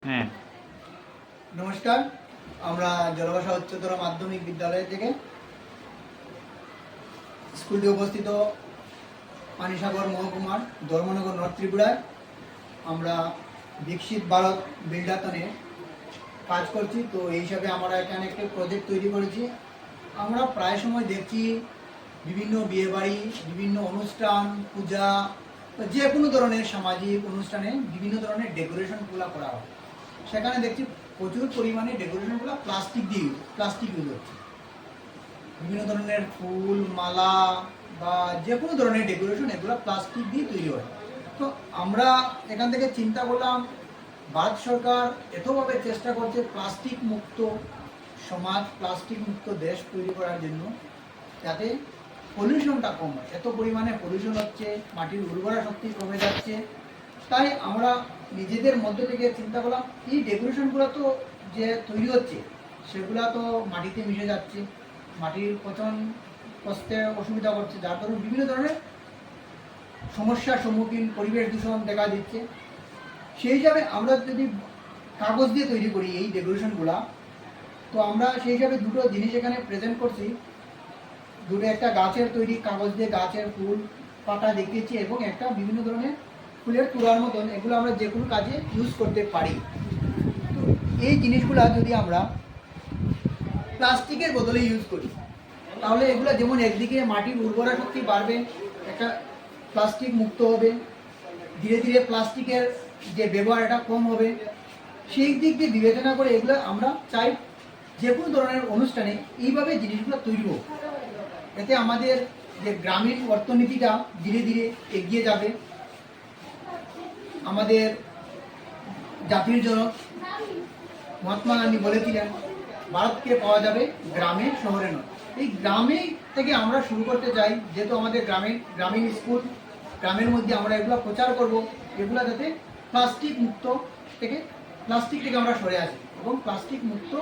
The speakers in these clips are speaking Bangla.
হ্যাঁ, নমস্কার। আমরা জলভাষা উচ্চতর মাধ্যমিক বিদ্যালয় থেকে স্কুলটি অবস্থিত পানিসাগর মহকুমার ধর্মনগর নর্থ ত্রিপুরায়। আমরা বিকশিত ভারত বিল্ডাথনে কাজ করছি। তো এই হিসাবে আমরা এখানে একটি প্রজেক্ট তৈরি করেছি। আমরা প্রায় সময় দেখছি বিভিন্ন বিয়েবাড়ি, বিভিন্ন অনুষ্ঠান, পূজা, যে কোনো ধরনের সামাজিক অনুষ্ঠানে বিভিন্ন ধরনের ডেকোরেশনগুলো করা হয়। সেখানে দেখছি প্রচুর পরিমাণে ডেকোরেশনগুলো প্লাস্টিক ইউজ হচ্ছে। বিভিন্ন ধরনের ফুল, মালা বা যে কোনো ধরনের ডেকোরেশন এগুলো প্লাস্টিক দিয়ে তৈরি হয়। তো আমরা এখান থেকে চিন্তা করলাম, ভারত সরকার এতভাবে চেষ্টা করছে প্লাস্টিক মুক্ত সমাজ, প্লাস্টিক মুক্ত দেশ তৈরি করার জন্য, যাতে পলিউশনটা কম হয়। এত পরিমাণে পলিউশন হচ্ছে, মাটির উর্বরা শক্তি কমে যাচ্ছে। তাই আমরা নিজেদের মধ্যে থেকে চিন্তা করলাম, এই ডেকোরেশনগুলো তো যে তৈরি হচ্ছে সেগুলো তো মাটিতে মিশে যাচ্ছে, মাটির পচন কষতে অসুবিধা করছে, যার কারণে বিভিন্ন ধরনের সমস্যার সম্মুখীন, পরিবেশ দূষণ দেখা দিচ্ছে। সেই হিসাবে আমরা যদি কাগজ দিয়ে তৈরি করি এই ডেকোরেশনগুলা, তো আমরা সেই হিসাবে দুটো জিনিস এখানে প্রেজেন্ট করছি। একটা গাছের তৈরি কাগজ দিয়ে গাছের ফুল পাতা দেখিয়েছি, এবং একটা বিভিন্ন ধরনের ফুলের তুলার মতন, এগুলো আমরা যে কোনো কাজে ইউজ করতে পারি। তো এই জিনিসগুলা যদি আমরা প্লাস্টিকের বদলে ইউজ করি, তাহলে এগুলো যেমন একদিকে মাটির উর্বরা শক্তি বাড়বে, একটা প্লাস্টিক মুক্ত হবে, ধীরে ধীরে প্লাস্টিকের যে ব্যবহার এটা কম হবে। সেই দিক দিয়ে বিবেচনা করে এগুলো আমরা চাই যে কোনো ধরনের অনুষ্ঠানে এইভাবে জিনিসগুলো তৈরি হোক। এতে আমাদের যে গ্রামীণ অর্থনীতিটা ধীরে ধীরে এগিয়ে যাবে। আমাদের জাতির জনক মহাত্মা গান্ধী বলেছিলেন, ভারতকে পাওয়া যাবে গ্রামে, শহরে নয়। এই গ্রামে থেকে আমরা শুরু করতে চাই, যেহেতু আমাদের গ্রামীণ স্কুল, গ্রামের মধ্যে আমরা এগুলো প্রচার করব, এগুলো যাতে প্লাস্টিক থেকে আমরা সরে আসি এবং প্লাস্টিক মুক্ত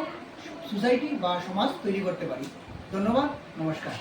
সোসাইটি বা সমাজ তৈরি করতে পারি। ধন্যবাদ, নমস্কার।